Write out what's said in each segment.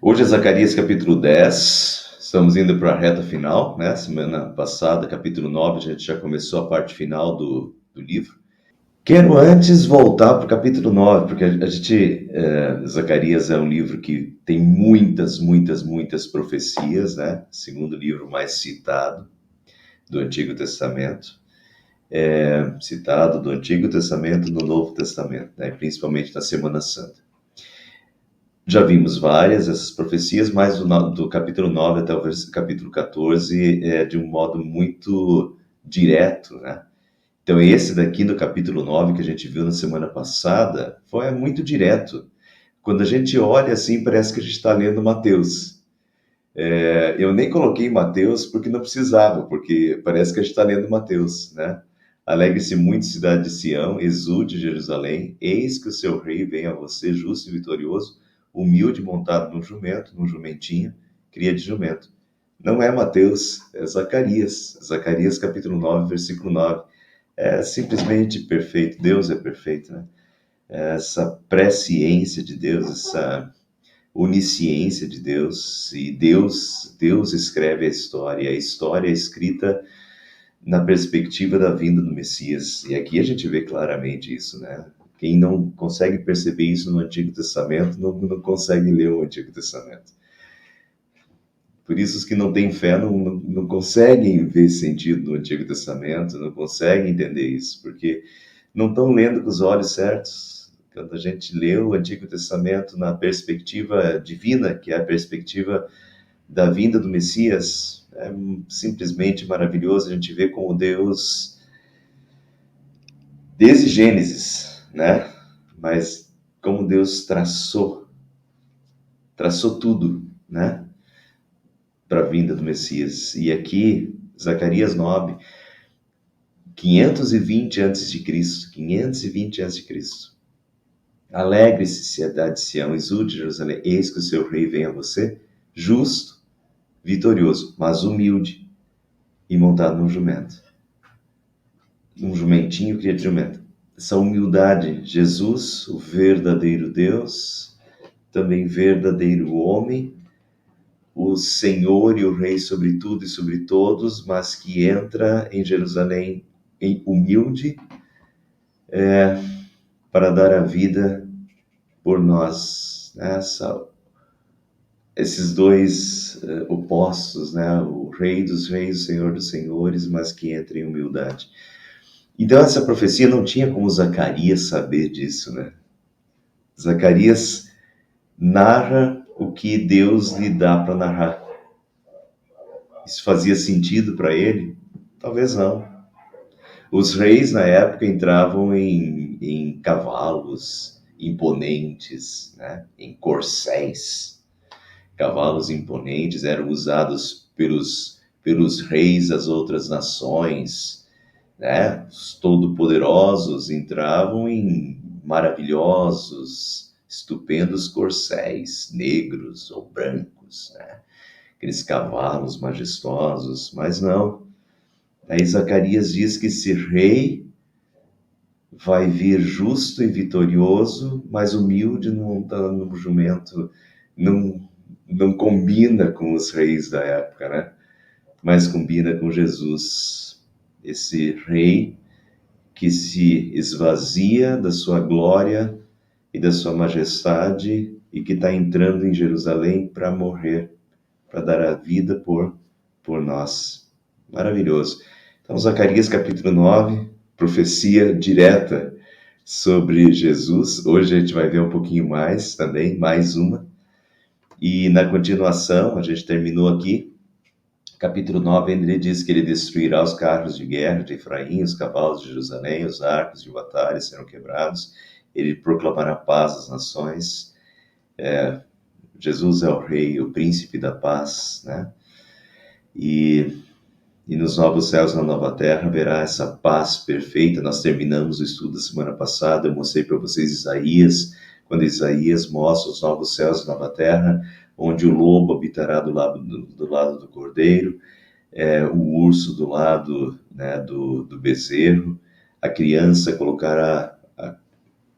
Hoje é Zacarias capítulo 10, estamos indo para a reta final, né? Semana passada, capítulo 9, a gente já começou a parte final do livro. Quero antes voltar para o capítulo 9, porque Zacarias é um livro que tem muitas profecias, né? Segundo livro mais citado do Antigo Testamento. Citado do Antigo Testamento no Novo Testamento, né? Principalmente na Semana Santa. Já vimos várias essas profecias, mas do capítulo 9 até o capítulo 14 é de um modo muito direto, né? Então esse daqui do capítulo 9 que a gente viu na semana passada foi muito direto. Quando a gente olha assim, parece que a gente está lendo Mateus. Eu nem coloquei Mateus porque não precisava, porque parece que a gente está lendo Mateus, né? Alegre-se muito, cidade de Sião, exulte Jerusalém, eis que o seu rei vem a você, justo e vitorioso, humilde, montado num jumentinho, cria de jumento. Não é Mateus, é Zacarias. Zacarias capítulo 9, versículo 9. É simplesmente perfeito, Deus é perfeito, né? Essa presciência de Deus, essa onisciência de Deus, e Deus escreve a história é escrita na perspectiva da vinda do Messias. E aqui a gente vê claramente isso, né? Quem não consegue perceber isso no Antigo Testamento não consegue ler o Antigo Testamento. Por isso os que não têm fé não conseguem ver sentido no Antigo Testamento, não conseguem entender isso, porque não estão lendo com os olhos certos. Quando a gente lê o Antigo Testamento na perspectiva divina, que é a perspectiva da vinda do Messias, é simplesmente maravilhoso. A gente vê como Deus, desde Gênesis, né? Mas como Deus traçou tudo, né? Para a vinda do Messias. E aqui, Zacarias 9, 520 a.C., 520 a.C. Alegre-se, cidade de Sião, exulte Jerusalém, eis que o seu rei vem a você, justo, vitorioso, mas humilde e montado num jumento. Um jumentinho cria de jumento. Essa humildade, Jesus, o verdadeiro Deus, também verdadeiro homem, o Senhor e o Rei sobre tudo e sobre todos, mas que entra em Jerusalém em humilde para dar a vida por nós. Esses dois opostos, né? O Rei dos Reis, o Senhor dos Senhores, mas que entra em humildade. Então essa profecia não tinha como Zacarias saber disso, né? Zacarias narra o que Deus lhe dá para narrar. Isso fazia sentido para ele? Talvez não. Os reis na época entravam em cavalos imponentes, né? Em corcéis. Cavalos imponentes eram usados pelos reis das outras nações, né? Os todo-poderosos entravam em maravilhosos, estupendos corcéis, negros ou brancos, né? Aqueles cavalos majestosos, mas não. Aí Zacarias diz que esse rei vai vir justo e vitorioso, mas humilde, montando no jumento. Não combina com os reis da época, né? Mas combina com Jesus, esse rei que se esvazia da sua glória e da sua majestade e que está entrando em Jerusalém para morrer, para dar a vida por nós. Maravilhoso. Então, Zacarias capítulo 9, profecia direta sobre Jesus. Hoje a gente vai ver um pouquinho mais também, mais uma. E na continuação, a gente terminou aqui, capítulo 9, ele diz que ele destruirá os carros de guerra de Efraim, os cavalos de Jerusalém, os arcos de batalha serão quebrados, ele proclamará paz às nações. Jesus é o rei, o príncipe da paz, né? E nos novos céus e na nova terra haverá essa paz perfeita. Nós terminamos o estudo da semana passada, eu mostrei para vocês Isaías, quando Isaías mostra os novos céus e nova terra, onde o lobo habitará do lado do cordeiro, o urso do lado, né, do bezerro, a criança colocará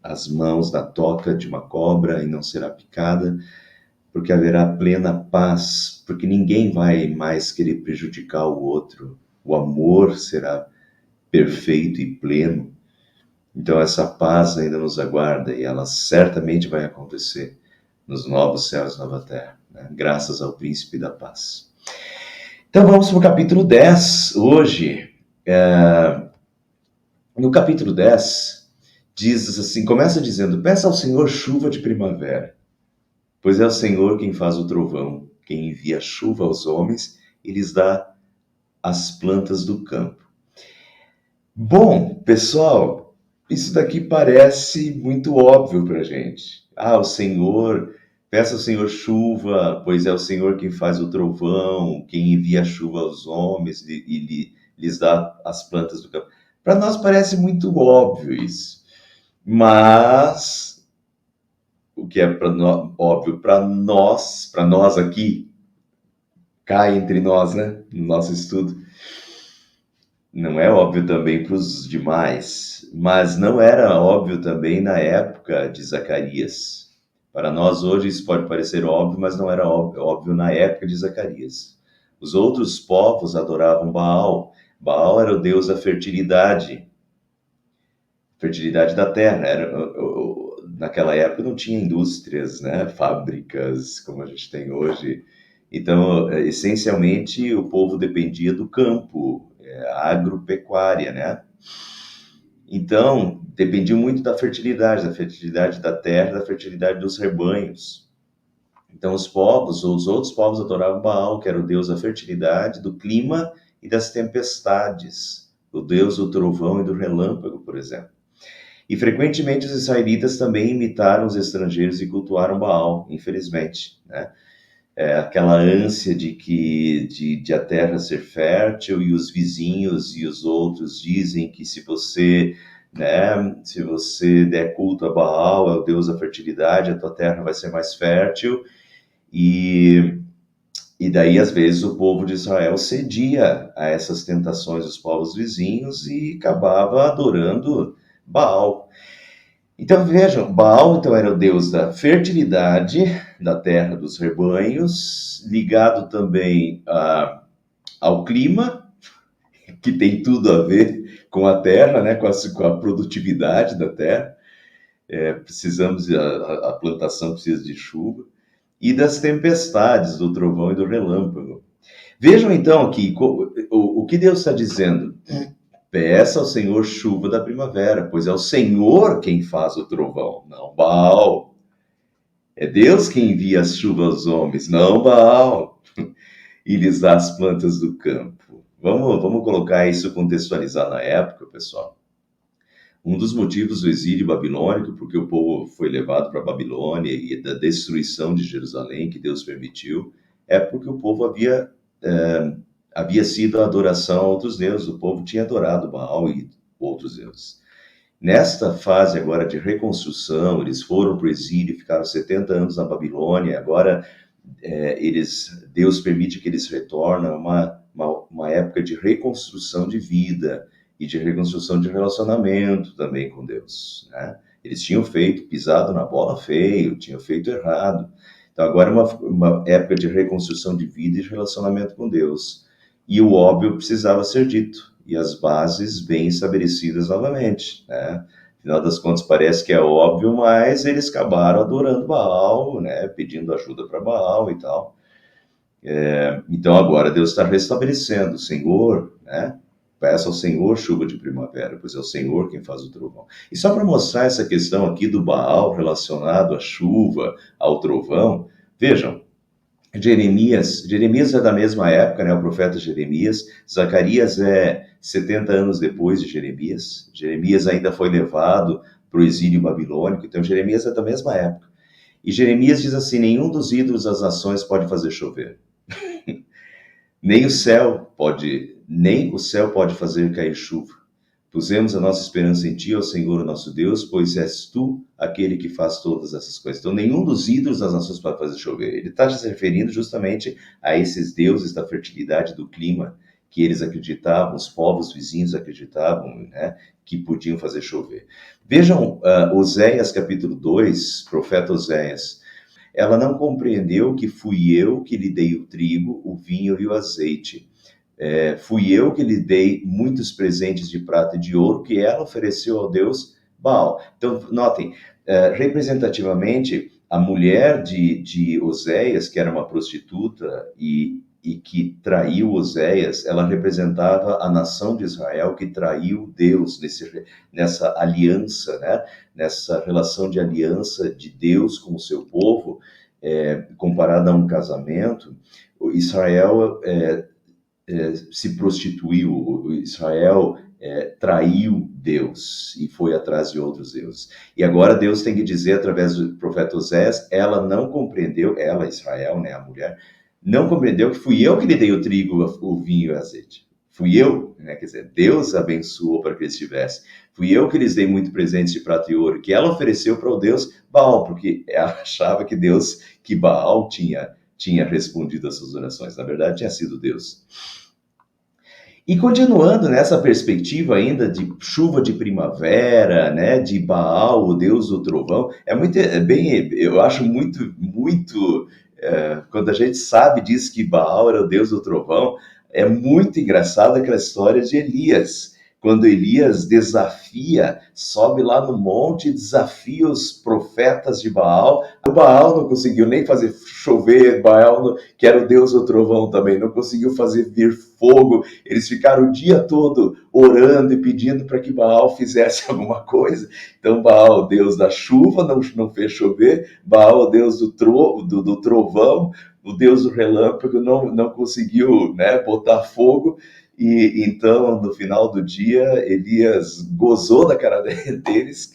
as mãos na toca de uma cobra e não será picada, porque haverá plena paz, porque ninguém vai mais querer prejudicar o outro. O amor será perfeito e pleno. Então essa paz ainda nos aguarda e ela certamente vai acontecer nos novos céus e nova terra, né? Graças ao Príncipe da Paz. Então vamos para o capítulo 10 hoje. No capítulo 10, diz assim, começa dizendo: peça ao Senhor chuva de primavera, pois é o Senhor quem faz o trovão, quem envia chuva aos homens e lhes dá as plantas do campo. Bom, pessoal, isso daqui parece muito óbvio para a gente. O Senhor, peça ao Senhor chuva, pois é o Senhor quem faz o trovão, quem envia a chuva aos homens e lhes dá as plantas do campo. Para nós parece muito óbvio isso, mas o que é óbvio para nós aqui, cá entre nós, né, no nosso estudo, não é óbvio também para os demais, mas não era óbvio também na época de Zacarias. Para nós hoje isso pode parecer óbvio, mas não era óbvio na época de Zacarias. Os outros povos adoravam Baal. Baal era o deus da fertilidade da terra. Naquela época não tinha indústrias, né, fábricas como a gente tem hoje. Então, essencialmente, o povo dependia do campo, agropecuária, né? Então, dependia muito da fertilidade da terra, da fertilidade dos rebanhos. Então, os outros povos adoravam Baal, que era o deus da fertilidade, do clima e das tempestades, o deus do trovão e do relâmpago, por exemplo. E frequentemente os israelitas também imitaram os estrangeiros e cultuaram Baal, infelizmente, né? Aquela ânsia de a terra ser fértil e os vizinhos e os outros dizem que se você der culto a Baal, é o deus da fertilidade, a tua terra vai ser mais fértil. E daí, às vezes, o povo de Israel cedia a essas tentações dos povos vizinhos e acabava adorando Baal. Então vejam, Baal então era o deus da fertilidade, da terra dos rebanhos, ligado também ao clima, que tem tudo a ver com a terra, né, com a produtividade da terra. Precisamos, a plantação precisa de chuva, e das tempestades, do trovão e do relâmpago. Vejam então aqui o que Deus está dizendo. Peça ao Senhor chuva da primavera, pois é o Senhor quem faz o trovão, não Baal. É Deus quem envia as chuvas aos homens, não Baal, e lhes dá as plantas do campo. Vamos colocar isso, contextualizar na época, pessoal. Um dos motivos do exílio babilônico, porque o povo foi levado para a Babilônia e da destruição de Jerusalém, que Deus permitiu, é porque o povo havia sido a adoração a outros deuses, o povo tinha adorado Baal e outros deuses. Nesta fase agora de reconstrução, eles foram para o exílio, ficaram 70 anos na Babilônia, agora Deus permite que eles retornem a uma época de reconstrução de vida e de reconstrução de relacionamento também com Deus, né? Eles tinham pisado na bola feio, tinham feito errado. Então agora é uma época de reconstrução de vida e de relacionamento com Deus. E o óbvio precisava ser dito, e as bases bem estabelecidas novamente, né? Afinal das contas, parece que é óbvio, mas eles acabaram adorando Baal, né? Pedindo ajuda para Baal e tal. Então agora Deus está restabelecendo, o Senhor, né? Peça ao Senhor chuva de primavera, pois é o Senhor quem faz o trovão. E só para mostrar essa questão aqui do Baal relacionado à chuva, ao trovão, vejam, Jeremias é da mesma época, né? O profeta Jeremias. Zacarias é 70 anos depois de Jeremias. Jeremias ainda foi levado para o exílio babilônico, então Jeremias é da mesma época. E Jeremias diz assim: nenhum dos ídolos das nações pode fazer chover. Nem o céu pode fazer cair chuva. Pusemos a nossa esperança em ti, ó Senhor, nosso Deus, pois és tu aquele que faz todas essas coisas. Então, nenhum dos ídolos das nações pode fazer chover. Ele está se referindo justamente a esses deuses da fertilidade, do clima, que eles acreditavam, os povos vizinhos acreditavam, né, que podiam fazer chover. Vejam Oséias capítulo 2, profeta Oséias. ela não compreendeu que fui eu que lhe dei o trigo, o vinho e o azeite. Fui eu que lhe dei muitos presentes de prata e de ouro que ela ofereceu ao Deus Baal. Então, notem, representativamente, a mulher de Oséias, que era uma prostituta e que traiu Oséias, ela representava a nação de Israel que traiu Deus nessa aliança, né? Nessa relação de aliança de Deus com o seu povo, comparada a um casamento. Israel se prostituiu, Israel traiu Deus e foi atrás de outros deuses. E agora Deus tem que dizer através do profeta Oséias, ela não compreendeu, ela, Israel, né, a mulher, não compreendeu que fui eu que lhe dei o trigo, o vinho e o azeite. Fui eu, né? Quer dizer, Deus abençoou para que eles tivessem. Fui eu que lhes dei muito presente de prata e ouro, que ela ofereceu para o Deus Baal, porque ela achava que Baal tinha respondido às suas orações. Na verdade, tinha sido Deus. E continuando nessa perspectiva ainda de chuva de primavera, né, de Baal, o deus do trovão, eu acho muito, quando a gente sabe disso que Baal era o deus do trovão, é muito engraçado aquela história de Elias. Quando Elias sobe lá no monte, desafia os profetas de Baal. O Baal não conseguiu nem fazer chover, que era o deus do trovão também, não conseguiu fazer vir fogo. Eles ficaram o dia todo orando e pedindo para que Baal fizesse alguma coisa. Então Baal, deus da chuva, não fez chover. Baal, deus do trovão, o deus do relâmpago, não conseguiu, né, botar fogo. E então, no final do dia, Elias gozou da cara deles,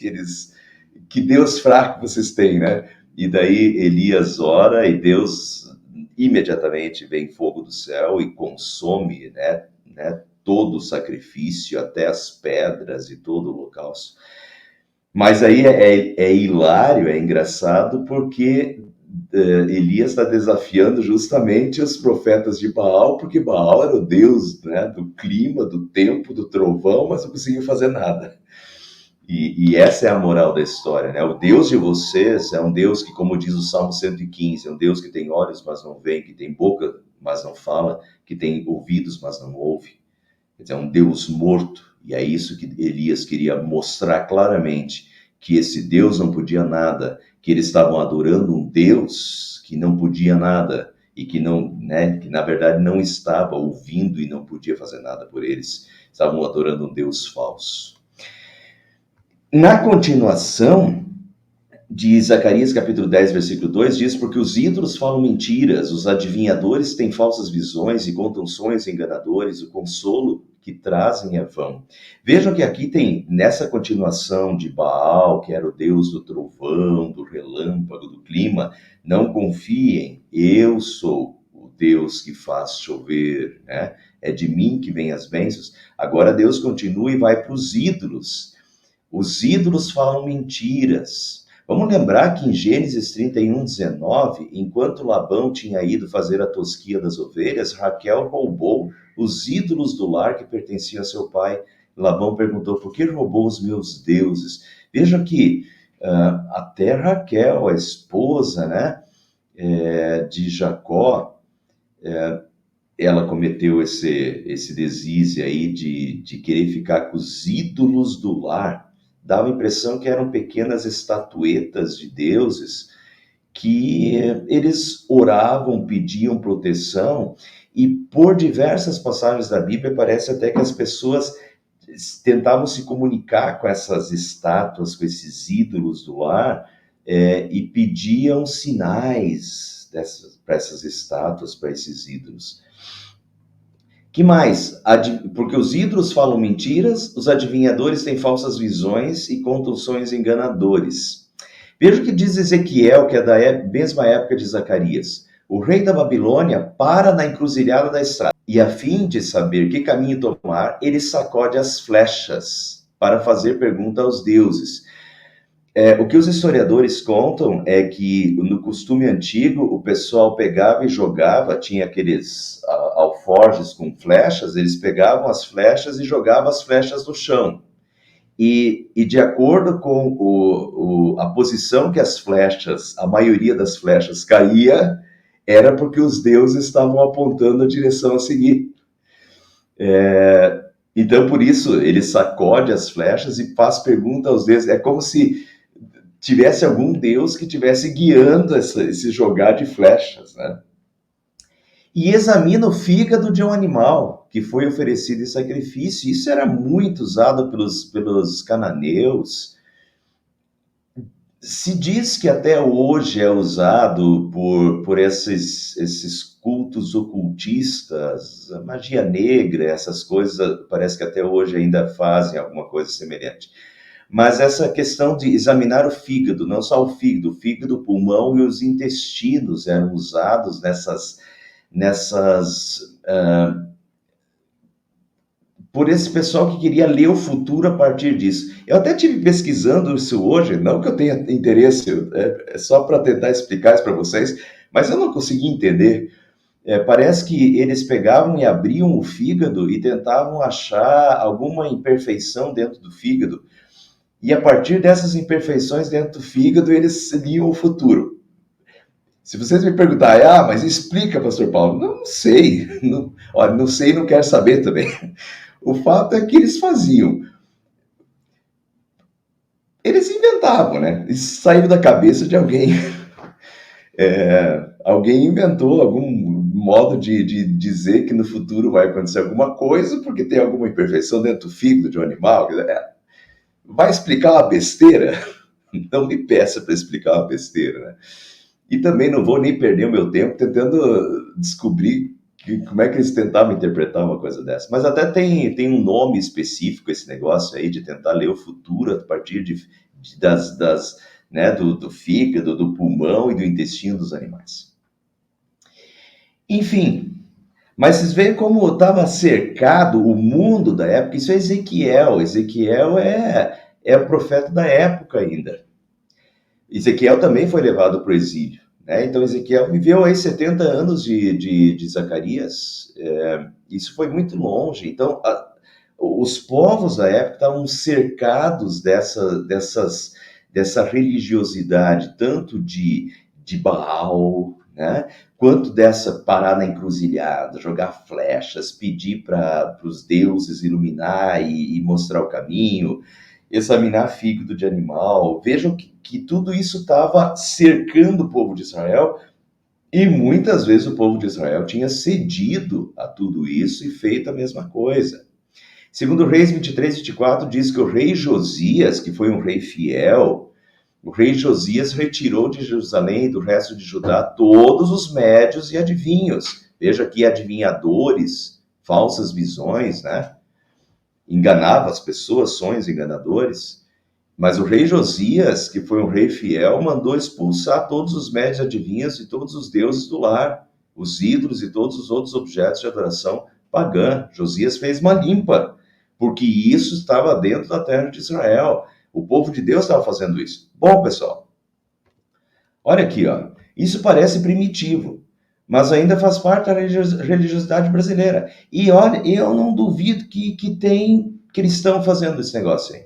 que Deus fraco vocês têm, né? E daí Elias ora e Deus imediatamente vem fogo do céu e consome, né, todo o sacrifício, até as pedras e todo o holocausto. Mas aí é hilário, é engraçado, porque Elias está desafiando justamente os profetas de Baal, porque Baal era o deus, né, do clima, do tempo, do trovão, mas não conseguiu fazer nada. E essa é a moral da história, né? O Deus de vocês é um Deus que, como diz o Salmo 115, é um Deus que tem olhos, mas não vê, que tem boca, mas não fala, que tem ouvidos, mas não ouve. Quer dizer, é um Deus morto. E é isso que Elias queria mostrar claramente, que esse Deus não podia nada, que eles estavam adorando um Deus que não podia nada e que não, né, que na verdade não estava ouvindo e não podia fazer nada por eles. Estavam adorando um Deus falso. Na continuação de Zacarias capítulo 10, versículo 2, diz: porque os ídolos falam mentiras, os adivinhadores têm falsas visões e contam sonhos enganadores, o consolo que trazem é vão. Vejam que aqui tem, nessa continuação de Baal, que era o deus do trovão, do relâmpago, do clima, não confiem, eu sou o Deus que faz chover, né? É de mim que vêm as bênçãos. Agora Deus continua e vai para os ídolos. Os ídolos falam mentiras. Vamos lembrar que em Gênesis 31, 19, enquanto Labão tinha ido fazer a tosquia das ovelhas, Raquel roubou os ídolos do lar que pertenciam a seu pai. Labão perguntou: por que roubou os meus deuses? Vejam que até Raquel, a esposa, né, de Jacó, ela cometeu esse deslize aí de querer ficar com os ídolos do lar. Dava a impressão que eram pequenas estatuetas de deuses que eles oravam, pediam proteção, e por diversas passagens da Bíblia parece até que as pessoas tentavam se comunicar com essas estátuas, com esses ídolos do lar, e pediam sinais para essas estátuas, para esses ídolos. Que mais? Porque os ídolos falam mentiras, os adivinhadores têm falsas visões e contam sonhos enganadores. Veja o que diz Ezequiel, que é da mesma época de Zacarias. O rei da Babilônia para na encruzilhada da estrada, e a fim de saber que caminho tomar, ele sacode as flechas para fazer pergunta aos deuses. O que os historiadores contam é que no costume antigo o pessoal pegava e jogava, tinha aqueles alforjes com flechas, eles pegavam as flechas e jogavam as flechas no chão. E de acordo com a posição que as flechas, a maioria das flechas caía, era porque os deuses estavam apontando a direção a seguir. Então, por isso, ele sacode as flechas e faz pergunta aos deuses. É como se tivesse algum deus que estivesse guiando esse jogar de flechas, né? E examina o fígado de um animal que foi oferecido em sacrifício. Isso era muito usado pelos cananeus. Se diz que até hoje é usado por esses cultos ocultistas, a magia negra, essas coisas, parece que até hoje ainda fazem alguma coisa semelhante. Mas essa questão de examinar o fígado, não só o fígado, o pulmão e os intestinos eram usados por esse pessoal que queria ler o futuro a partir disso. Eu até tive pesquisando isso hoje, não que eu tenha interesse, é só para tentar explicar isso para vocês, mas eu não consegui entender. Parece que eles pegavam e abriam o fígado e tentavam achar alguma imperfeição dentro do fígado. E a partir dessas imperfeições dentro do fígado, eles liam o futuro. Se vocês me perguntarem, mas explica, pastor Paulo, não sei, não sei, não quero saber também. O fato é que eles faziam. Eles inventavam, né? Isso saiu da cabeça de alguém. Alguém inventou algum modo de dizer que no futuro vai acontecer alguma coisa porque tem alguma imperfeição dentro do fígado de um animal. Vai explicar uma besteira? Não me peça para explicar uma besteira, né? E também não vou nem perder o meu tempo tentando descobrir como é que eles tentavam interpretar uma coisa dessa. Mas até tem um nome específico esse negócio aí de tentar ler o futuro a partir né, do fígado, do pulmão e do intestino dos animais. Enfim, mas vocês veem como estava cercado o mundo da época. Isso é Ezequiel. Ezequiel é o profeta da época ainda. Ezequiel também foi levado para o exílio. Né? Então, Ezequiel viveu aí 70 anos de Zacarias. Isso foi muito longe. Então, os povos da época estavam cercados dessa religiosidade, tanto de Baal, né? Quanto dessa parar na encruzilhada, jogar flechas, pedir para os deuses iluminar e mostrar o caminho, examinar fígado de animal. Vejam que tudo isso estava cercando o povo de Israel, e muitas vezes o povo de Israel tinha cedido a tudo isso e feito a mesma coisa. Segundo Reis 23, 24, diz que o rei Josias, que foi um rei fiel, o rei Josias retirou de Jerusalém e do resto de Judá todos os médios e adivinhos. Veja aqui, adivinhadores, falsas visões, né? Enganava as pessoas, sonhos enganadores. Mas o rei Josias, que foi um rei fiel, mandou expulsar todos os médios adivinhos e todos os deuses do lar, os ídolos e todos os outros objetos de adoração pagã. Josias fez uma limpa, porque isso estava dentro da terra de Israel. O povo de Deus estava fazendo isso. Bom, pessoal, olha aqui, ó. Isso parece primitivo, mas ainda faz parte da religiosidade brasileira. E olha, eu não duvido que tem cristão fazendo esse negócio aí.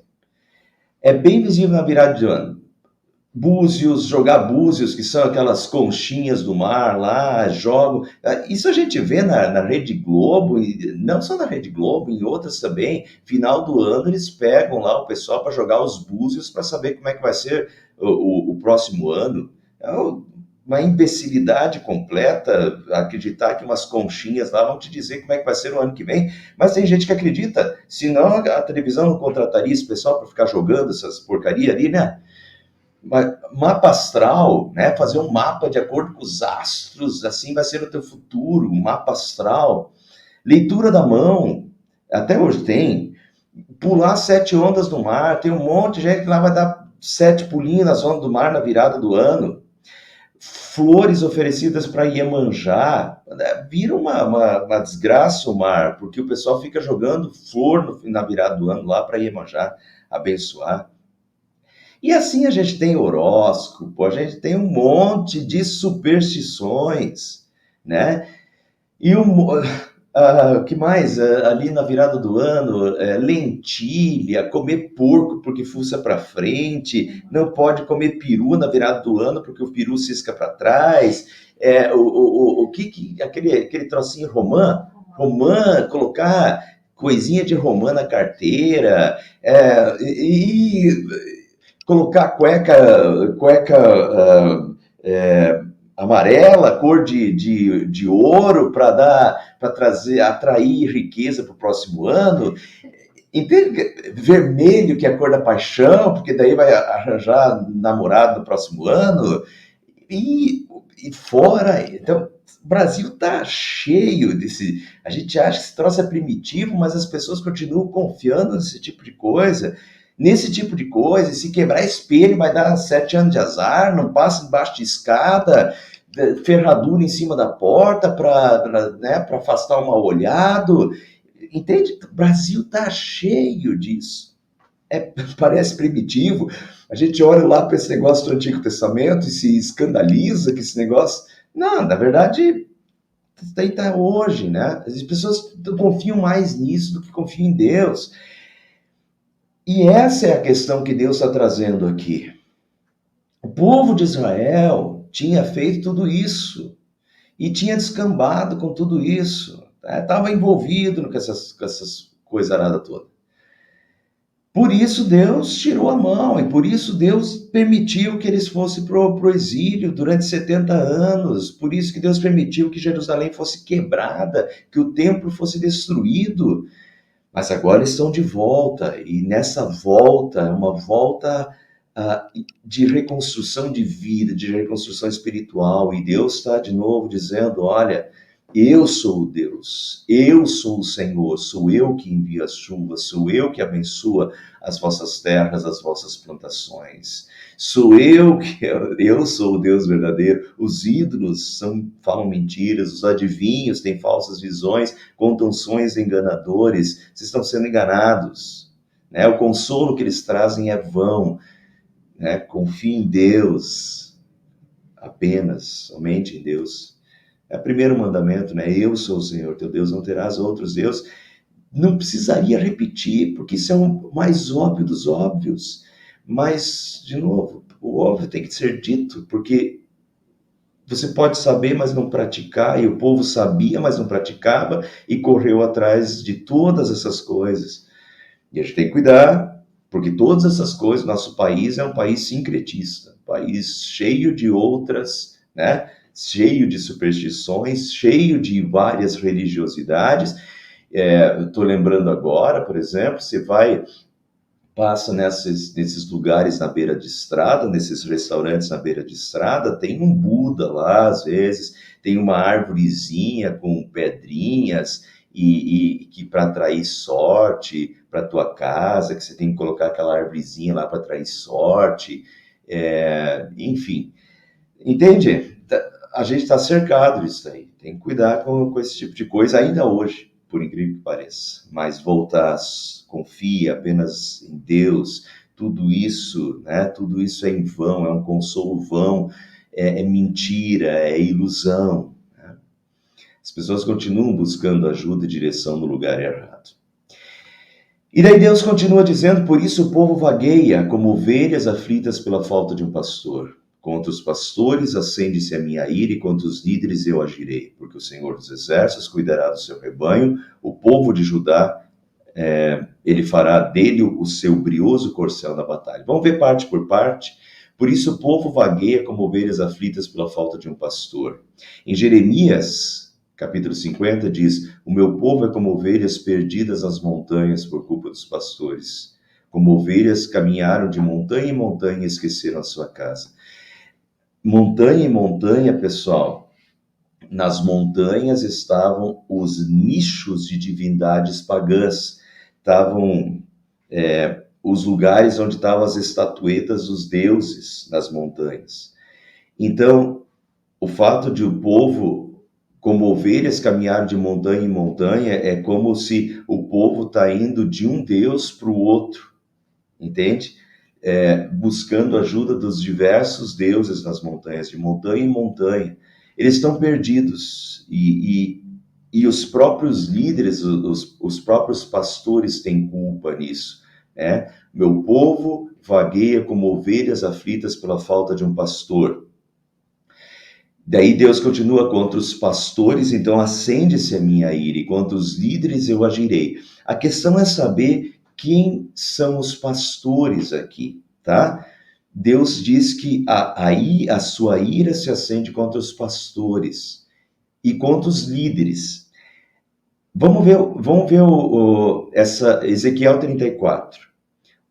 É bem visível na virada de ano. Búzios, jogar búzios, que são aquelas conchinhas do mar lá, jogam. Isso a gente vê na Rede Globo, e não só na Rede Globo, em outras também. Final do ano eles pegam lá o pessoal para jogar os búzios para saber como é que vai ser o próximo ano. É uma imbecilidade completa acreditar que umas conchinhas lá vão te dizer como é que vai ser o ano que vem. Mas tem gente que acredita, senão a televisão não contrataria esse pessoal para ficar jogando essas porcaria ali, né? Mapa astral, né? Fazer um mapa de acordo com os astros, assim vai ser o teu futuro, um mapa astral. Leitura da mão, até hoje tem. Pular 7 ondas do mar, tem um monte de gente que lá vai dar 7 pulinhos nas ondas do mar na virada do ano. Flores oferecidas para Iemanjá, vira uma desgraça o mar, porque o pessoal fica jogando flor na virada do ano lá para Iemanjá abençoar. E assim a gente tem horóscopo, a gente tem um monte de superstições, né? O que mais? Ali na virada do ano, lentilha, comer porco porque fuça para frente, não pode comer peru na virada do ano porque o peru cisca para trás. Aquele trocinho romã, colocar coisinha de romã na carteira, colocar cueca amarela, cor de ouro, para atrair riqueza para o próximo ano. Entende? Vermelho, que é a cor da paixão, porque daí vai arranjar namorado no próximo ano. E, e fora, então, o Brasil está cheio desse. A gente acha que esse troço é primitivo, mas as pessoas continuam confiando nesse tipo de coisa. Nesse tipo de coisa, se quebrar espelho vai dar 7 anos de azar, não passa embaixo de escada, ferradura em cima da porta para afastar o mal olhado. Entende? O Brasil está cheio disso. Parece primitivo. A gente olha lá para esse negócio do Antigo Testamento e se escandaliza que esse negócio. Não, na verdade, isso daí está hoje, né? As pessoas confiam mais nisso do que confiam em Deus. E essa é a questão que Deus está trazendo aqui. O povo de Israel tinha feito tudo isso e tinha descambado com tudo isso. Estava envolvido com essas coisas aradas todas. Por isso Deus tirou a mão, e por isso Deus permitiu que eles fossem para o exílio durante 70 anos, por isso que Deus permitiu que Jerusalém fosse quebrada, que o templo fosse destruído. Mas agora eles estão de volta, e nessa volta, é uma volta de reconstrução de vida, de reconstrução espiritual, e Deus está de novo dizendo, olha, eu sou o Deus, eu sou o Senhor, sou eu que envio as chuvas, sou eu que abençoa as vossas terras, as vossas plantações. Eu sou o Deus verdadeiro. Os ídolos falam mentiras, os adivinhos têm falsas visões, contam sonhos enganadores, vocês estão sendo enganados. Né? O consolo que eles trazem é vão. Né? Confie em Deus, apenas, somente em Deus. É o primeiro mandamento, né? Eu sou o Senhor teu Deus, não terás outros deuses. Não precisaria repetir, porque isso é o mais óbvio dos óbvios. Mas, de novo, o óbvio tem que ser dito, porque você pode saber, mas não praticar, e o povo sabia, mas não praticava, e correu atrás de todas essas coisas. E a gente tem que cuidar, porque todas essas coisas, nosso país é um país sincretista, um país cheio de outras, né? Cheio de superstições, cheio de várias religiosidades. Estou lembrando agora, por exemplo, você passa nesses lugares na beira de estrada, nesses restaurantes na beira de estrada, tem um Buda lá, às vezes, tem uma árvorezinha com pedrinhas, e que para atrair sorte para tua casa, que você tem que colocar aquela árvorezinha lá para atrair sorte, enfim. Entende? A gente está cercado disso aí. Tem que cuidar com esse tipo de coisa ainda hoje, por incrível que pareça. Mas voltar, confia apenas em Deus. Tudo isso, né? Tudo isso é em vão, é um consolo vão, é mentira, é ilusão. Né? As pessoas continuam buscando ajuda e direção no lugar errado. E daí Deus continua dizendo, por isso o povo vagueia como ovelhas aflitas pela falta de um pastor. Contra os pastores acende-se a minha ira e contra os líderes eu agirei, porque o Senhor dos Exércitos cuidará do seu rebanho, o povo de Judá, ele fará dele o seu brioso corcel na batalha. Vamos ver parte por parte. Por isso o povo vagueia como ovelhas aflitas pela falta de um pastor. Em Jeremias, capítulo 50, diz, o meu povo é como ovelhas perdidas nas montanhas por culpa dos pastores. Como ovelhas caminharam de montanha em montanha e esqueceram a sua casa. Montanha em montanha, pessoal, nas montanhas estavam os nichos de divindades pagãs, estavam os lugares onde estavam as estatuetas dos deuses nas montanhas. Então, o fato de o povo, como ovelhas, caminhar de montanha em montanha, é como se o povo está indo de um Deus para o outro, entende? Buscando ajuda dos diversos deuses nas montanhas, de montanha em montanha. Eles estão perdidos e E os próprios líderes, os próprios pastores têm culpa nisso, né? Meu povo vagueia como ovelhas aflitas pela falta de um pastor. Daí Deus continua: contra os pastores, então acende-se a minha ira, e contra os líderes eu agirei. A questão é saber quem são os pastores aqui, tá? Deus diz que a sua ira se acende contra os pastores e contra os líderes. Vamos ver essa Ezequiel 34.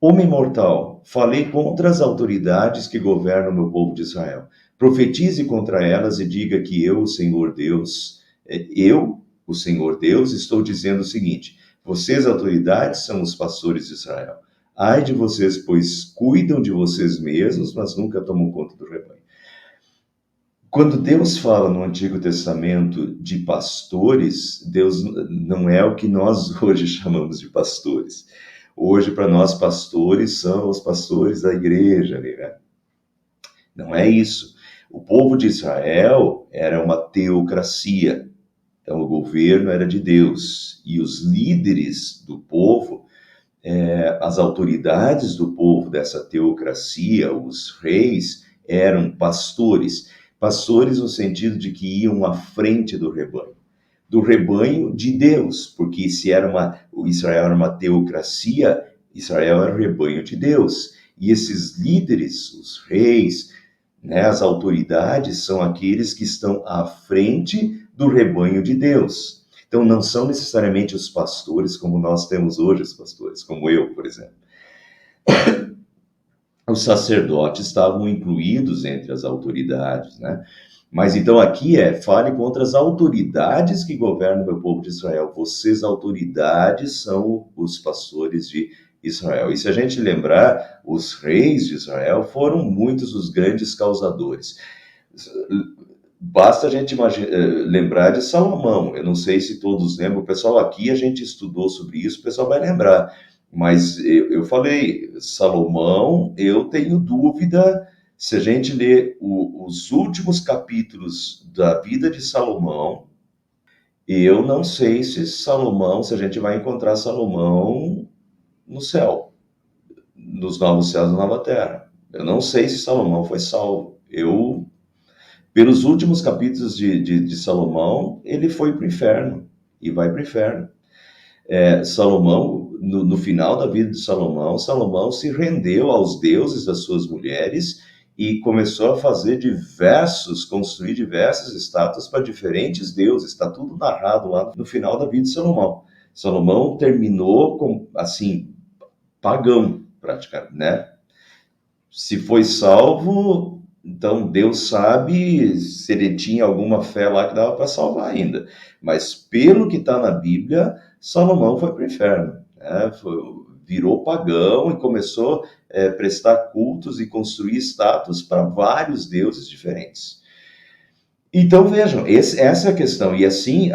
Homem mortal, falei contra as autoridades que governam o meu povo de Israel. Profetize contra elas e diga que eu, o Senhor Deus, o Senhor Deus, estou dizendo o seguinte: vocês, autoridades, são os pastores de Israel. Ai de vocês, pois cuidam de vocês mesmos, mas nunca tomam conta do rebanho. Quando Deus fala no Antigo Testamento de pastores, Deus não é o que nós hoje chamamos de pastores. Hoje, para nós, pastores são os pastores da igreja, né? Não é isso. O povo de Israel era uma teocracia. Então, o governo era de Deus. E os líderes do povo, as autoridades do povo dessa teocracia, os reis, eram pastores. Pastores no sentido de que iam à frente do rebanho de Deus, porque se Israel era uma teocracia, Israel era o rebanho de Deus. E esses líderes, os reis, né, as autoridades, são aqueles que estão à frente do rebanho de Deus. Então, não são necessariamente os pastores como nós temos hoje, os pastores, como eu, por exemplo. Os sacerdotes estavam incluídos entre as autoridades, né? Mas então aqui fale contra as autoridades que governam o meu povo de Israel. Vocês, autoridades, são os pastores de Israel. E se a gente lembrar, os reis de Israel foram muitos os grandes causadores. Basta a gente lembrar de Salomão. Eu não sei se todos lembram, o pessoal aqui, a gente estudou sobre isso, o pessoal vai lembrar. Mas eu falei, Salomão, eu tenho dúvida, se a gente ler os últimos capítulos da vida de Salomão, eu não sei se a gente vai encontrar Salomão no céu, nos novos céus e na nova terra. Eu não sei se Salomão foi salvo. Pelos últimos capítulos de Salomão, ele foi para o inferno e vai para o inferno. Salomão, no final da vida de Salomão, Salomão se rendeu aos deuses das suas mulheres e começou a construir diversas estátuas para diferentes deuses. Está tudo narrado lá no final da vida de Salomão. Salomão terminou assim, pagão, praticamente, né? Se foi salvo, então Deus sabe se ele tinha alguma fé lá que dava para salvar ainda. Mas pelo que está na Bíblia, Salomão foi para o inferno, né? Virou pagão e começou a prestar cultos e construir estátuas para vários deuses diferentes. Então vejam, essa é a questão. E assim,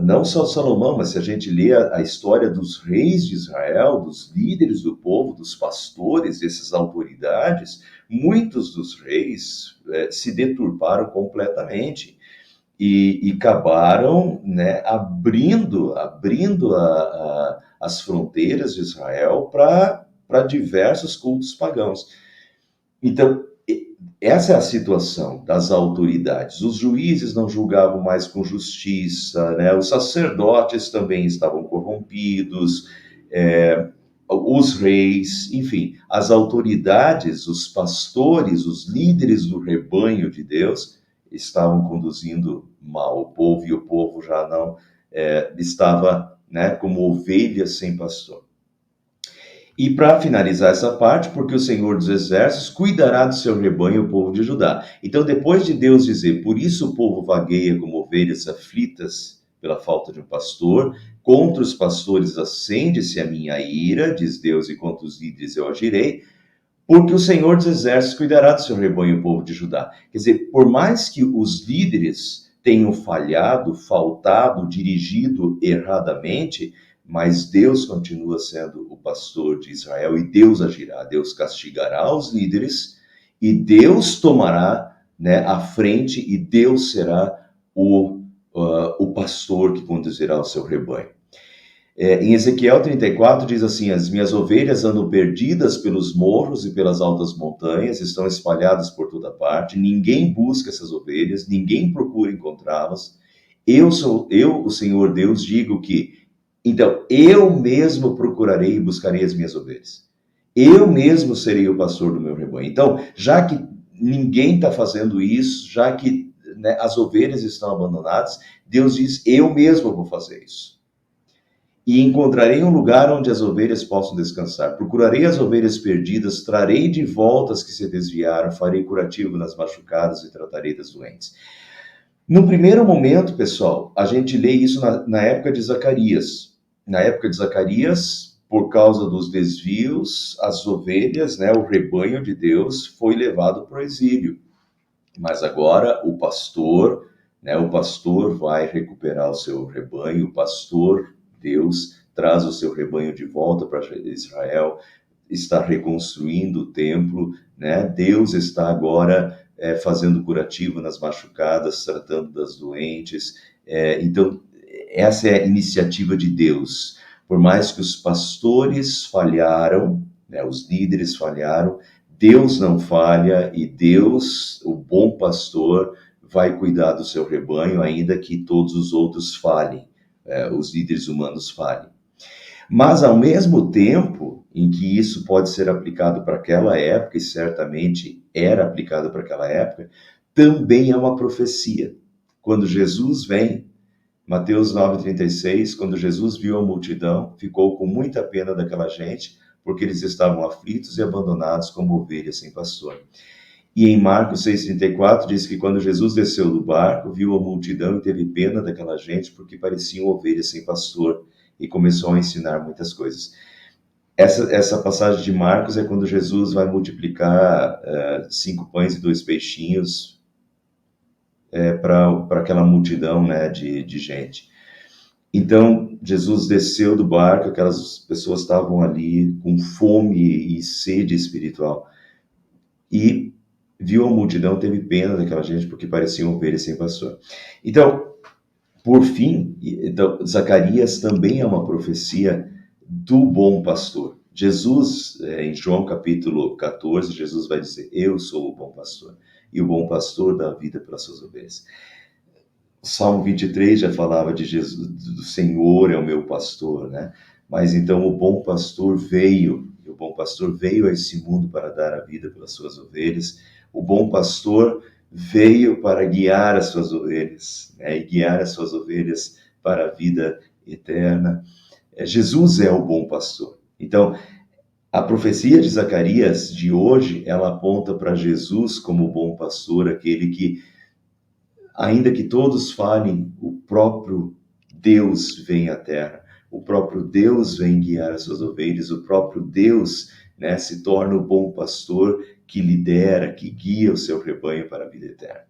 não só Salomão, mas se a gente lê a história dos reis de Israel, dos líderes do povo, dos pastores, dessas autoridades, muitos dos reis se deturparam completamente e acabaram, né, abrindo as fronteiras de Israel para diversos cultos pagãos. Então, essa é a situação das autoridades. Os juízes não julgavam mais com justiça, né? Os sacerdotes também estavam corrompidos, os reis, enfim, as autoridades, os pastores, os líderes do rebanho de Deus estavam conduzindo mal o povo, e o povo já não estava, né, como ovelhas sem pastor. E para finalizar essa parte, porque o Senhor dos Exércitos cuidará do seu rebanho, o povo de Judá. Então, depois de Deus dizer, por isso o povo vagueia como ovelhas aflitas pela falta de um pastor, contra os pastores acende-se a minha ira, diz Deus, e contra os líderes eu agirei, porque o Senhor dos Exércitos cuidará do seu rebanho, o povo de Judá. Quer dizer, por mais que os líderes tenham faltado, dirigido erradamente, mas Deus continua sendo o pastor de Israel e Deus agirá, Deus castigará os líderes e Deus tomará, né, a frente e Deus será o pastor que conduzirá o seu rebanho. Em Ezequiel 34 diz assim: as minhas ovelhas andam perdidas pelos morros e pelas altas montanhas, estão espalhadas por toda parte, ninguém busca essas ovelhas, ninguém procura encontrá-las. Eu, o Senhor Deus, digo que, então, eu mesmo procurarei e buscarei as minhas ovelhas. Eu mesmo serei o pastor do meu rebanho. Então, já que ninguém está fazendo isso, já que, né, as ovelhas estão abandonadas, Deus diz: eu mesmo vou fazer isso. E encontrarei um lugar onde as ovelhas possam descansar. Procurarei as ovelhas perdidas, trarei de volta as que se desviaram, farei curativo nas machucadas e tratarei das doentes. No primeiro momento, pessoal, a gente lê isso na época de Zacarias. Na época de Zacarias, por causa dos desvios, as ovelhas, né, o rebanho de Deus, foi levado para o exílio. Mas agora o pastor, né, o pastor vai recuperar o seu rebanho, o pastor, Deus, traz o seu rebanho de volta para Israel, está reconstruindo o templo, né? Deus está agora fazendo curativo nas machucadas, tratando das doentes. Então, essa é a iniciativa de Deus. Por mais que os pastores falharam, né, os líderes falharam, Deus não falha e Deus, o bom pastor, vai cuidar do seu rebanho, ainda que todos os outros falhem, os líderes humanos falhem. Mas, ao mesmo tempo em que isso pode ser aplicado para aquela época, e certamente era aplicado para aquela época, também é uma profecia. Quando Jesus vem, Mateus 9,36, quando Jesus viu a multidão, ficou com muita pena daquela gente, porque eles estavam aflitos e abandonados como ovelhas sem pastor. E em Marcos 6,34 diz que quando Jesus desceu do barco, viu a multidão e teve pena daquela gente, porque pareciam ovelhas sem pastor, e começou a ensinar muitas coisas. Essa passagem de Marcos é quando Jesus vai multiplicar 5 pães e 2 peixinhos para aquela multidão, né, de gente. Então, Jesus desceu do barco, aquelas pessoas estavam ali com fome e sede espiritual. E viu a multidão, teve pena daquela gente, porque pareciam ovelhas sem pastor. Então, por fim, então, Zacarias também é uma profecia do bom pastor. Jesus, em João capítulo 14, Jesus vai dizer: eu sou o bom pastor, e o bom pastor dá a vida pelas suas ovelhas. O Salmo 23 já falava de Jesus, do Senhor é o meu pastor, né? Mas então o bom pastor veio a esse mundo para dar a vida pelas suas ovelhas. O bom pastor veio para guiar as suas ovelhas, né? E guiar as suas ovelhas para a vida eterna. Jesus é o bom pastor. Então, a profecia de Zacarias de hoje, ela aponta para Jesus como o bom pastor, aquele que, ainda que todos falhem, o próprio Deus vem à terra, o próprio Deus vem guiar as suas ovelhas, o próprio Deus, né, se torna o bom pastor que lidera, que guia o seu rebanho para a vida eterna.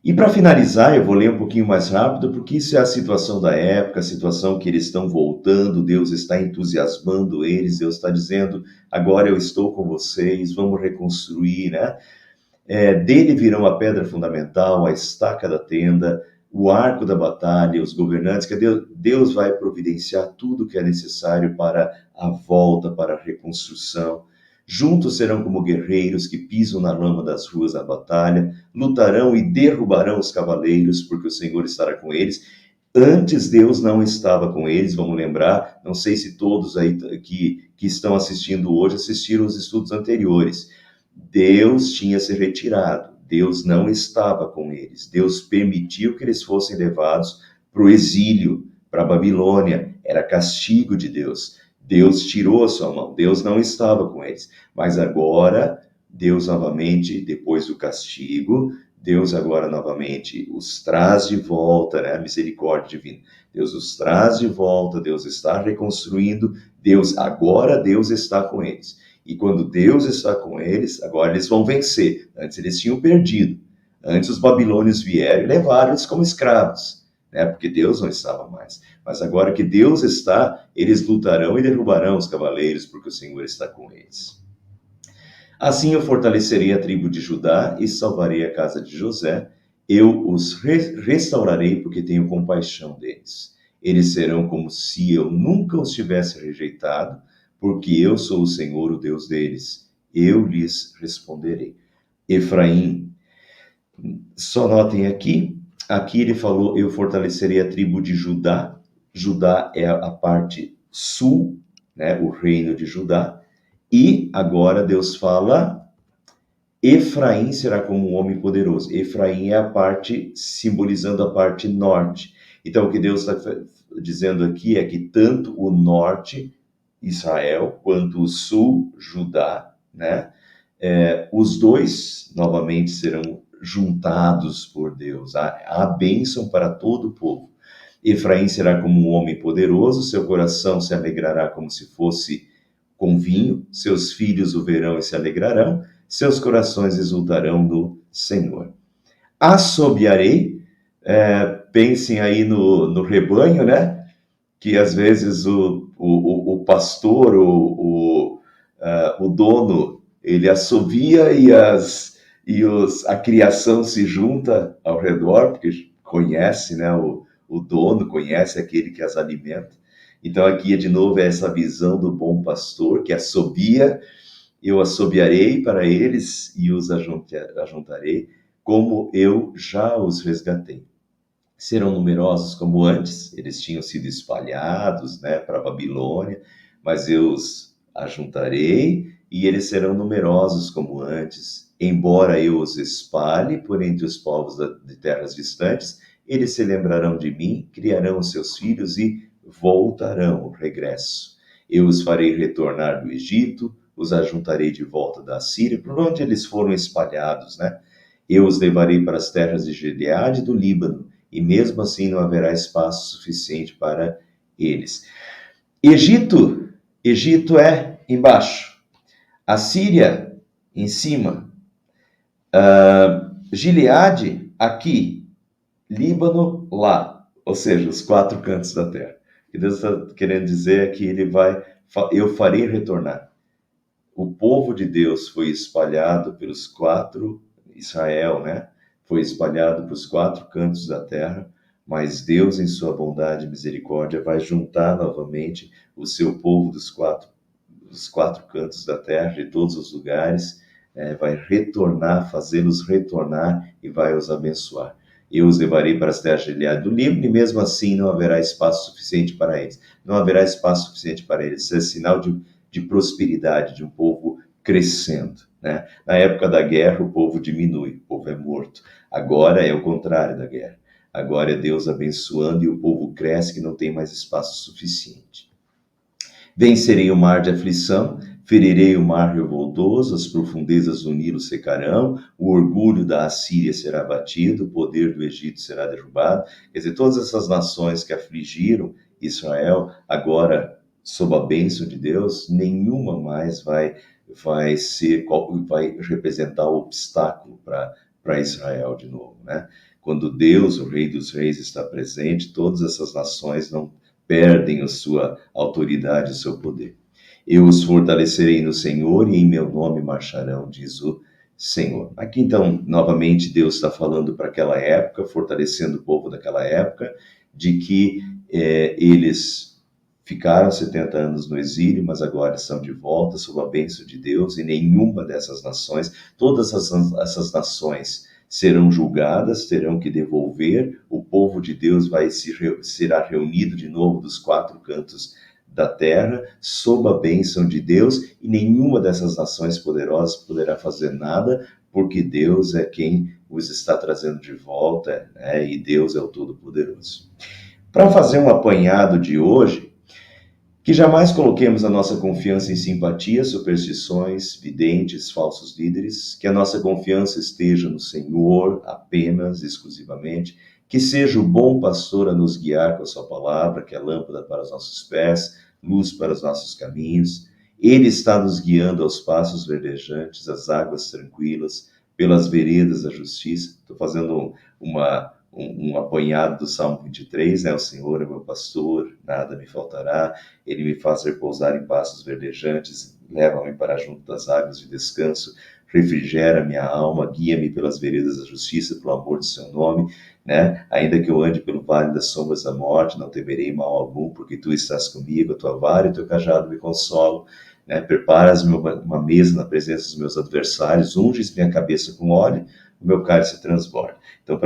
E para finalizar, eu vou ler um pouquinho mais rápido, porque isso é a situação da época, a situação que eles estão voltando, Deus está entusiasmando eles, Deus está dizendo: agora eu estou com vocês, vamos reconstruir, né? Dele virão a pedra fundamental, a estaca da tenda, o arco da batalha, os governantes, que Deus vai providenciar tudo que é necessário para a volta, para a reconstrução. Juntos serão como guerreiros que pisam na lama das ruas da batalha, lutarão e derrubarão os cavaleiros, porque o Senhor estará com eles. Antes Deus não estava com eles, vamos lembrar, não sei se todos aí que estão assistindo hoje assistiram os estudos anteriores. Deus tinha se retirado, Deus não estava com eles, Deus permitiu que eles fossem levados para o exílio, para a Babilônia, era castigo de Deus. Deus tirou a sua mão, Deus não estava com eles, mas agora, Deus novamente, depois do castigo, Deus agora novamente os traz de volta, né? A misericórdia divina. Deus os traz de volta, Deus está reconstruindo, Deus está com eles. E quando Deus está com eles, agora eles vão vencer. Antes eles tinham perdido. Antes os babilônios vieram e levaram eles como escravos, né? Porque Deus não estava mais. Mas agora que Deus está, eles lutarão e derrubarão os cavaleiros, porque o Senhor está com eles. Assim eu fortalecerei a tribo de Judá e salvarei a casa de José. eu os restaurarei porque tenho compaixão deles. Eles serão como se eu nunca os tivesse rejeitado, porque eu sou o Senhor, o Deus deles. Eu lhes responderei. Efraim, só notem aqui ele falou, eu fortalecerei a tribo de Judá. Judá é a parte sul, né, o reino de Judá. E agora Deus fala, Efraim será como um homem poderoso. Efraim é a parte, simbolizando a parte norte. Então, o que Deus está dizendo aqui é que tanto o norte, Israel, quanto o sul, Judá, né? Os dois, novamente, serão juntados por Deus. Há bênção para todo o povo. Efraim será como um homem poderoso, seu coração se alegrará como se fosse com vinho, seus filhos o verão e se alegrarão, seus corações exultarão no Senhor. Assobiarei, pensem aí no rebanho, né? Que às vezes o pastor, o dono, ele assobia a criação se junta ao redor, porque conhece, né? O dono conhece aquele que as alimenta. Então aqui de novo é essa visão do bom pastor que assobia, eu assobiarei para eles e os ajuntarei, como eu já os resgatei. Serão numerosos como antes, eles tinham sido espalhados, né, para a Babilônia, mas eu os ajuntarei e eles serão numerosos como antes. Embora eu os espalhe por entre os povos de terras distantes, eles se lembrarão de mim, criarão os seus filhos e voltarão, o regresso. Eu os farei retornar do Egito, os ajuntarei de volta da Síria, por onde eles foram espalhados, né? Eu os levarei para as terras de Gileade e do Líbano, e mesmo assim não haverá espaço suficiente para eles. Egito é embaixo, a Síria em cima, Gileade aqui, Líbano lá, ou seja, os quatro cantos da terra. O que Deus está querendo dizer é que eu farei retornar. O povo de Deus foi espalhado pelos quatro, Israel, né? Foi espalhado para os quatro cantos da terra, mas Deus, em sua bondade e misericórdia, vai juntar novamente o seu povo dos quatro cantos da terra, de todos os lugares, vai retornar, fazê-los retornar e vai os abençoar. Eu os levarei para as terras de Gileade do Líbano, e mesmo assim não haverá espaço suficiente para eles. Não haverá espaço suficiente para eles. Isso é sinal de prosperidade, de um povo crescendo, né? Na época da guerra, o povo diminui, o povo é morto. Agora é o contrário da guerra. Agora é Deus abençoando e o povo cresce, que não tem mais espaço suficiente. Vencerei o mar de aflição, ferirei o mar revoltoso, as profundezas do Nilo secarão, o orgulho da Assíria será abatido, o poder do Egito será derrubado. Quer dizer, todas essas nações que afligiram Israel, agora, sob a bênção de Deus, nenhuma mais vai representar o obstáculo para Israel de novo, né? Quando Deus, o Rei dos Reis, está presente, todas essas nações não perdem a sua autoridade, o seu poder. Eu os fortalecerei no Senhor e em meu nome marcharão, diz o Senhor. Aqui então, novamente, Deus está falando para aquela época, fortalecendo o povo daquela época, de que eles ficaram 70 anos no exílio, mas agora estão de volta sob a bênção de Deus, e nenhuma dessas nações, todas essas nações serão julgadas, terão que devolver, o povo de Deus será reunido de novo dos quatro cantos da terra, sob a bênção de Deus, e nenhuma dessas nações poderosas poderá fazer nada, porque Deus é quem os está trazendo de volta, né? E Deus é o Todo-Poderoso. Para fazer um apanhado de hoje, que jamais coloquemos a nossa confiança em simpatias, superstições, videntes, falsos líderes, que a nossa confiança esteja no Senhor apenas, exclusivamente, que seja o bom pastor a nos guiar com a sua palavra, que é lâmpada para os nossos pés, luz para os nossos caminhos. Ele está nos guiando aos passos verdejantes, às águas tranquilas, pelas veredas da justiça. Estou fazendo um apanhado do Salmo 23, né? O Senhor é meu pastor, nada me faltará, ele me faz repousar em pastos verdejantes, leva-me para junto das águas de descanso, refrigera minha alma, guia-me pelas veredas da justiça, pelo amor do seu nome, né? Ainda que eu ande pelo vale das sombras da morte, não temerei mal algum, porque tu estás comigo, a tua vara e o teu cajado me consolam, né? Preparas-me uma mesa na presença dos meus adversários, unges minha cabeça com óleo, o meu cálice transborda. Então,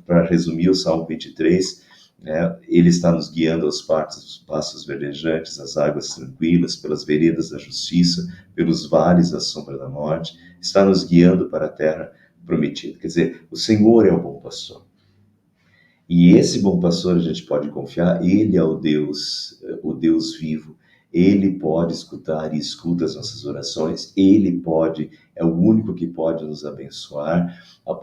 para resumir o Salmo 23, né, ele está nos guiando aos pastos verdejantes, às águas tranquilas, pelas veredas da justiça, pelos vales da sombra da morte, está nos guiando para a terra prometida. Quer dizer, o Senhor é o bom pastor. E esse bom pastor a gente pode confiar, ele é o Deus vivo, ele pode escutar e escuta as nossas orações, é o único que pode nos abençoar,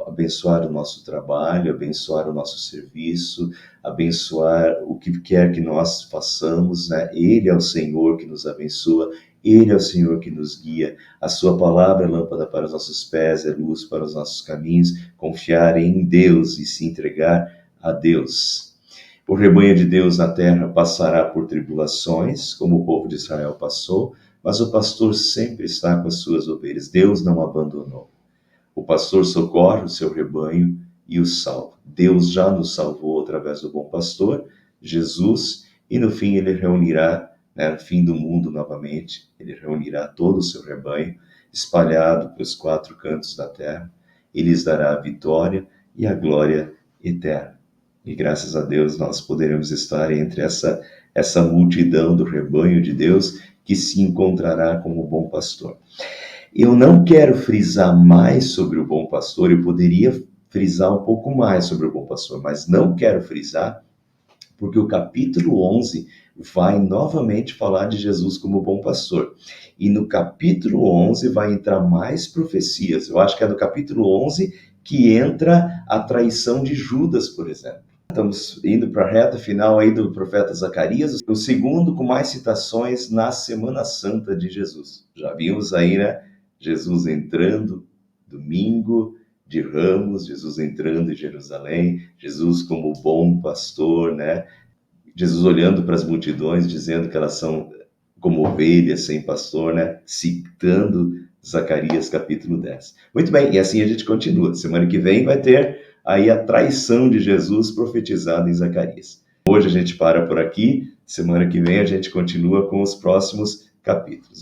abençoar o nosso trabalho, abençoar o nosso serviço, abençoar o que quer que nós façamos, né? Ele é o Senhor que nos abençoa, ele é o Senhor que nos guia, a sua palavra é lâmpada para os nossos pés, é luz para os nossos caminhos, confiar em Deus e se entregar a Deus. O rebanho de Deus na terra passará por tribulações, como o povo de Israel passou, mas o pastor sempre está com as suas ovelhas. Deus não abandonou. O pastor socorre o seu rebanho e o salva. Deus já nos salvou através do bom pastor, Jesus, e no fim ele reunirá, no fim do mundo novamente, ele reunirá todo o seu rebanho, espalhado pelos 4 cantos da terra, e lhes dará a vitória e a glória eterna. E graças a Deus nós poderemos estar entre essa multidão do rebanho de Deus que se encontrará com o bom pastor. Eu não quero frisar mais sobre o bom pastor, eu poderia frisar um pouco mais sobre o bom pastor, mas não quero frisar porque o capítulo 11 vai novamente falar de Jesus como bom pastor. E no capítulo 11 vai entrar mais profecias. Eu acho que é no capítulo 11 que entra a traição de Judas, por exemplo. Estamos indo para a reta final aí do profeta Zacarias, o segundo com mais citações na Semana Santa de Jesus. Já vimos aí, né? Jesus entrando, domingo de Ramos, Jesus entrando em Jerusalém, Jesus como bom pastor, né? Jesus olhando para as multidões, dizendo que elas são como ovelhas sem pastor, né? Citando Zacarias capítulo 10. Muito bem, e assim a gente continua. Semana que vem vai ter aí a traição de Jesus profetizada em Zacarias. Hoje a gente para por aqui, semana que vem a gente continua com os próximos capítulos.